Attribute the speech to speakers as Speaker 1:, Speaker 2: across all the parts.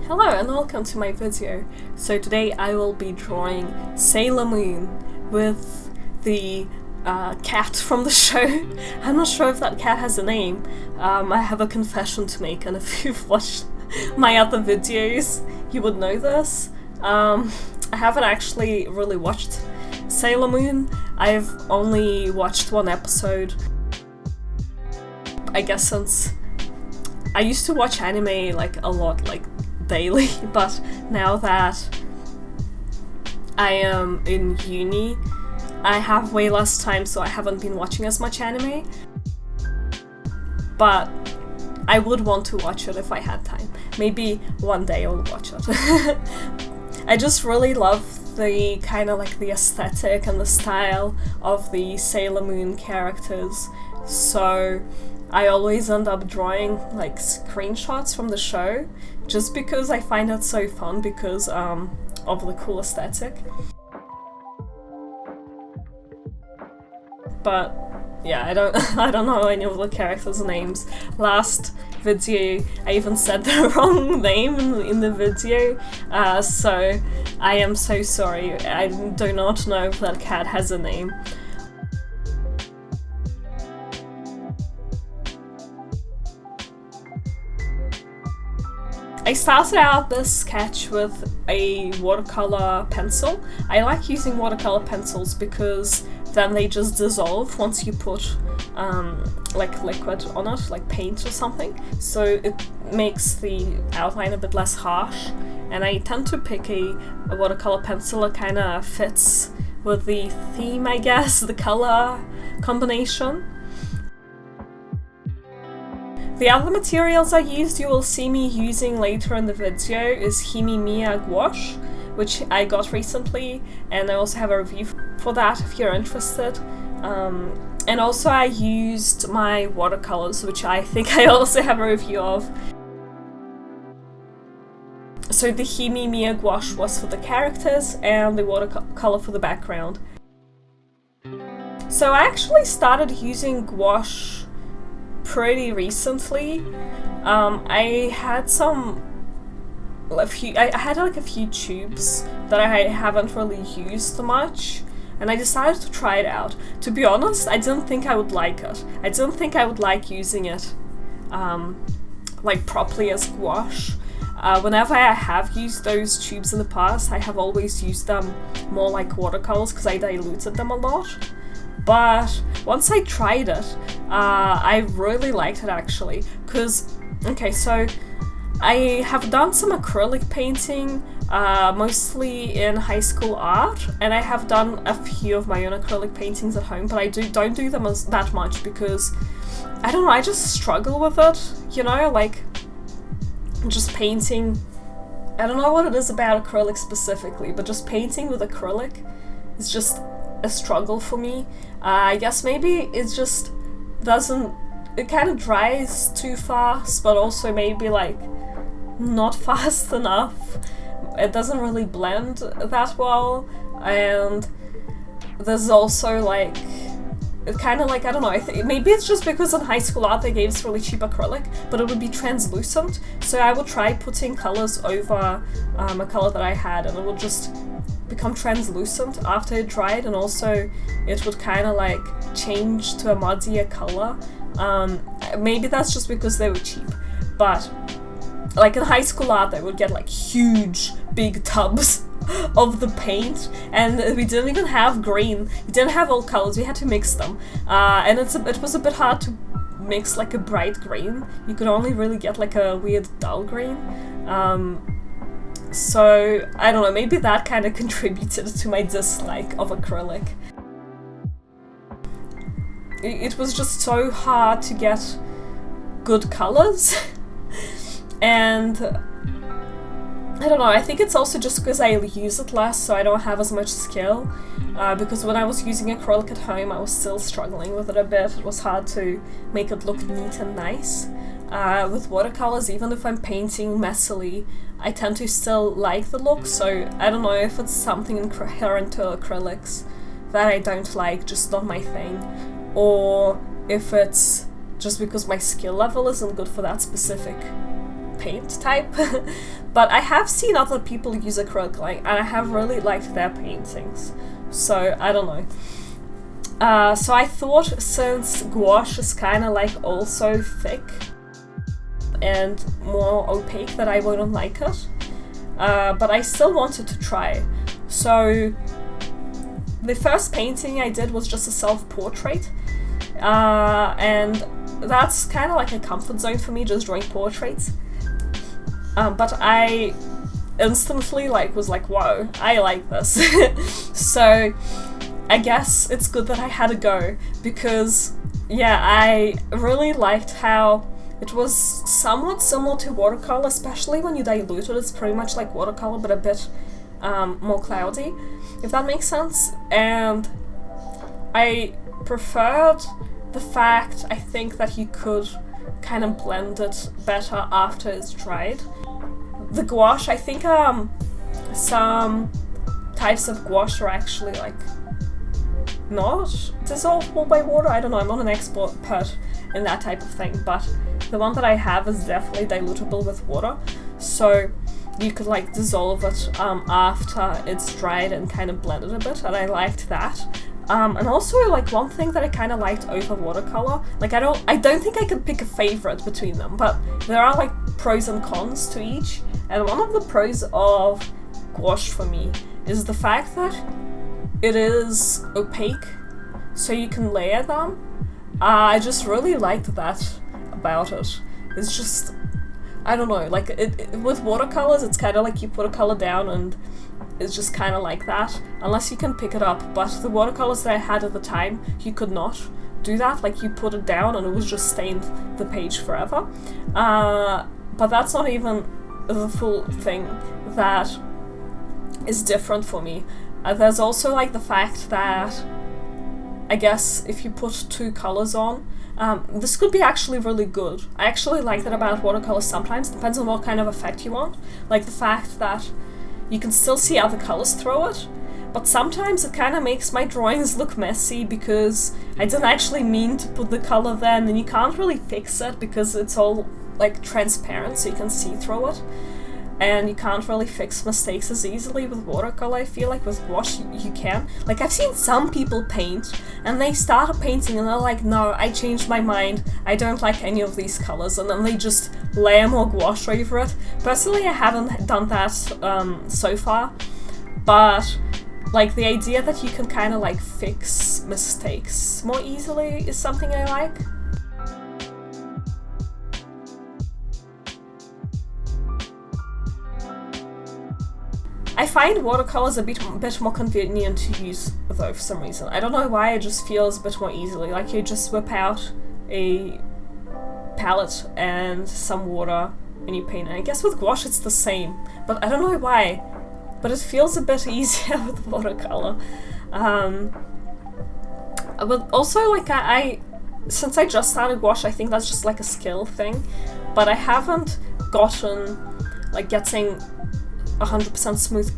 Speaker 1: Hello and welcome to my video. So today I will be drawing Sailor Moon with the cat from the show. I'm not sure if that cat has a name. I have a confession to make, and if you've watched my other videos you would know this. I haven't actually really watched Sailor Moon. I've only watched one episode, I guess, since I used to watch anime like a lot, like daily, but now that I am in uni I have way less time, so I haven't been watching as much anime, but I would want to watch it if I had time. Maybe one day I'll watch it. I just really love the kind of like the aesthetic and the style of the Sailor Moon characters, so I always end up drawing like screenshots from the show just because I find it so fun because of the cool aesthetic. But yeah, I don't know any of the characters' names. Last video I even said the wrong name in the video, so I am so sorry. I do not know if that cat has a name. I started out this sketch with a watercolor pencil. I like using watercolor pencils because then they just dissolve once you put like liquid on it, like paint or something, so it makes the outline a bit less harsh. And I tend to pick a watercolor pencil that kind of fits with the theme, I guess, the color combination. The other materials I used, you will see me using later in the video, is HIMI Miya Gouache, which I got recently, and I also have a review for that if you're interested. And also I used my watercolors, which I think I also have a review of. So the HIMI Miya Gouache was for the characters and the watercolor for the background. So I actually started using gouache pretty recently. I had like a few tubes that I haven't really used much, and I decided to try it out. To be honest, I didn't think I would like it. I didn't think I would like using it like properly as gouache. Whenever I have used those tubes in the past, I have always used them more like watercolors because I diluted them a lot. But once I tried it, I really liked it actually, because, okay, so I have done some acrylic painting, mostly in high school art, and I have done a few of my own acrylic paintings at home, but I don't do them that much because, I don't know, I just struggle with it, you know, like, just painting. I don't know what it is about acrylic specifically, but just painting with acrylic is just a struggle for me. I guess maybe it just doesn't, it kind of dries too fast, but also maybe like not fast enough. It doesn't really blend that well, and there's also like, it kind of like, I don't know, I think maybe it's just because in high school art they gave us really cheap acrylic, but it would be translucent, so I would try putting colors over a color that I had, and it would just become translucent after it dried, and also it would kind of like change to a muddier color. Maybe that's just because they were cheap, but like in high school art they would get like huge big tubs of the paint, and we didn't even have green, we didn't have all colors, we had to mix them, and it was a bit hard to mix like a bright green. You could only really get like a weird dull green. So, I don't know, maybe that kind of contributed to my dislike of acrylic. It was just so hard to get good colors, and I don't know, I think it's also just because I use it less, so I don't have as much skill, because when I was using acrylic at home I was still struggling with it a bit. It was hard to make it look neat and nice. With watercolors, even if I'm painting messily, I tend to still like the look, so I don't know if it's something inherent to acrylics that I don't like, just not my thing, or if it's just because my skill level isn't good for that specific paint type. But I have seen other people use acrylic line, and I have really liked their paintings. So I don't know. So I thought, since gouache is kind of like also thick and more opaque, that I wouldn't like it. But I still wanted to try. So the first painting I did was just a self-portrait. And that's kind of like a comfort zone for me, just drawing portraits. But I instantly was like, whoa, I like this. So I guess it's good that I had a go, because yeah, I really liked how it was somewhat similar to watercolor, especially when you dilute it. It's pretty much like watercolor, but a bit more cloudy, if that makes sense. And I preferred the fact, I think, that you could kind of blend it better after it's dried. The gouache, I think some types of gouache are actually like not dissolvable by water. I don't know, I'm not an expert in that type of thing, but the one that I have is definitely dilutable with water, so you could like dissolve it after it's dried and kind of blend it a bit, and I liked that. And also, like, one thing that I kind of liked over watercolor, like I don't think I could pick a favorite between them, but there are like pros and cons to each, and one of the pros of gouache for me is the fact that it is opaque, so you can layer them. I just really liked that about it. It's just, I don't know, like with watercolors, it's kind of like you put a color down and it's just kind of like that, unless you can pick it up. But the watercolors that I had at the time, you could not do that. Like, you put it down and it was just stained the page forever. But that's not even the full thing that is different for me. There's also like the fact that I guess if you put two colors on, this could be actually really good. I actually like that about watercolors sometimes. Depends on what kind of effect you want. Like the fact that you can still see other colors through it, but sometimes it kind of makes my drawings look messy because I didn't actually mean to put the color there, and then you can't really fix it because it's all like transparent, so you can see through it. And you can't really fix mistakes as easily with watercolor. I feel like with gouache you can. Like, I've seen some people paint and they start a painting and they're like, no, I changed my mind, I don't like any of these colors, and then they just layer more gouache over it. Personally, I haven't done that so far, but like the idea that you can kind of like fix mistakes more easily is something I like. I find watercolors a bit more convenient to use though, for some reason. I don't know why, it just feels a bit more easily. Like, you just whip out a palette and some water and you paint it. I guess with gouache it's the same, but I don't know why. But it feels a bit easier with watercolor. But also, like, since I just started gouache, I think that's just like a skill thing. But I haven't gotten, like, getting 100% smooth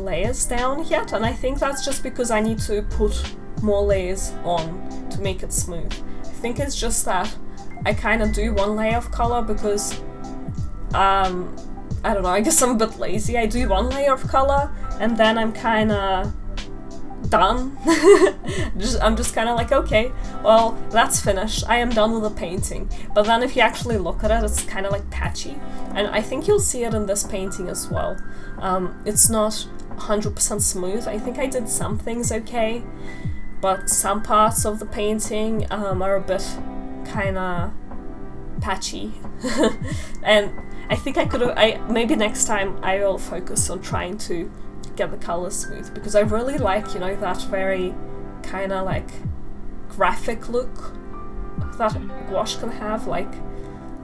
Speaker 1: layers down yet, and I think that's just because I need to put more layers on to make it smooth. I think it's just that I kind of do one layer of color because I don't know, I guess I'm a bit lazy. I do one layer of color and then I'm kind of done. I'm just kind of like, okay, well, that's finished, I am done with the painting. But then if you actually look at it, it's kind of like patchy, and I think you'll see it in this painting as well. It's not 100% smooth. I think I did some things okay, but some parts of the painting are a bit kind of patchy. And I think maybe next time I will focus on trying to get the colors smooth, because I really like, you know, that very kind of like graphic look that gouache can have. Like,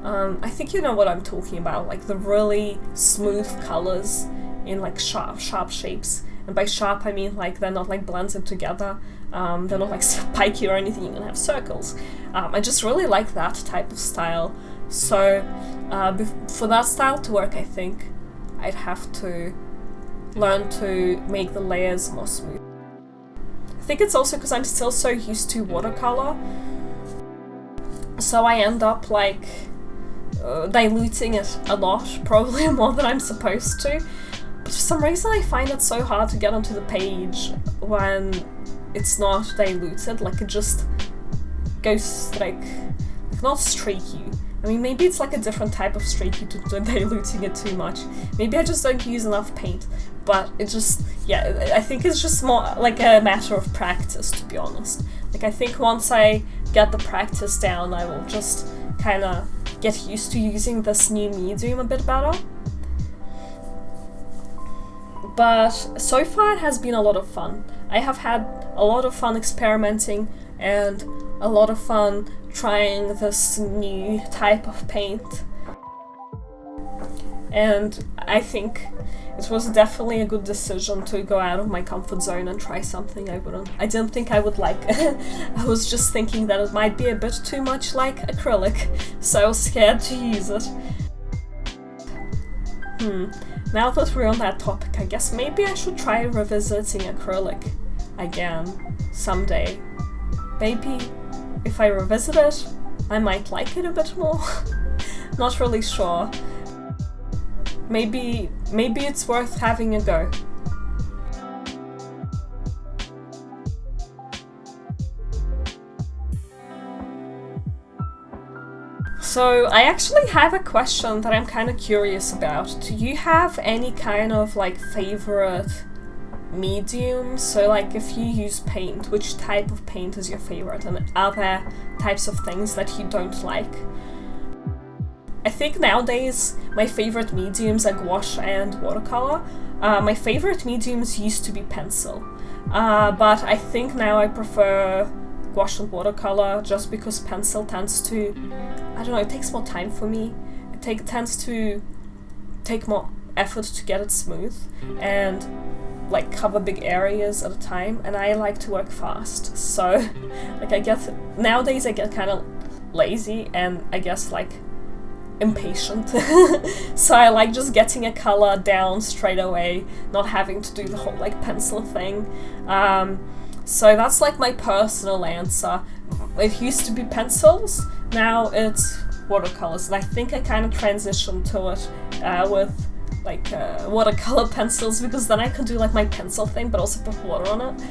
Speaker 1: I think you know what I'm talking about, like the really smooth colors in like sharp shapes. And by sharp I mean like they're not like blended together, they're not like spiky or anything, you can have circles. I just really like that type of style. So for that style to work, I think I'd have to learn to make the layers more smooth. I think it's also because I'm still so used to watercolor, so I end up like diluting it a lot, probably more than I'm supposed to. But for some reason I find it so hard to get onto the page when it's not diluted, like it just goes like not streaky. I mean, maybe it's like a different type of streaky to diluting it too much. Maybe I just don't use enough paint, but it just, yeah, I think it's just more like a matter of practice, to be honest. Like, I think once I get the practice down, I will just kind of get used to using this new medium a bit better. But so far it has been a lot of fun. I have had a lot of fun experimenting and a lot of fun trying this new type of paint. And I think it was definitely a good decision to go out of my comfort zone and try something I didn't think I would like. I was just thinking that it might be a bit too much like acrylic, so I was scared to use it. Now that we're on that topic, I guess maybe I should try revisiting acrylic again someday. Maybe if I revisit it, I might like it a bit more. Not really sure. Maybe it's worth having a go. So I actually have a question that I'm kind of curious about. Do you have any kind of like favorite medium? So like if you use paint, which type of paint is your favorite, and are there types of things that you don't like? I think nowadays my favorite mediums are gouache and watercolor. My favorite mediums used to be pencil, but I think now I prefer gouache and watercolor just because pencil tends to, I don't know, it takes more time for me. It tends to take more effort to get it smooth and like cover big areas at a time, and I like to work fast. So like nowadays I get kind of lazy and I guess like impatient. So I like just getting a color down straight away, not having to do the whole like pencil thing. So that's like my personal answer. It used to be pencils, now it's watercolors, and I think I kind of transitioned to it with like watercolor pencils, because then I can do like my pencil thing but also put water on it.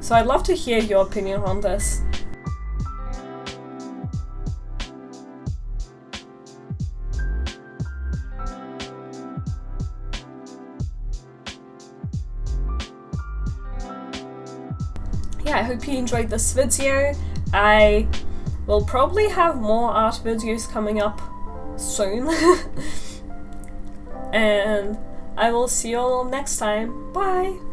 Speaker 1: So I'd love to hear your opinion on this. Yeah, I hope you enjoyed this video. I will probably have more art videos coming up soon. And I will see you all next time. Bye!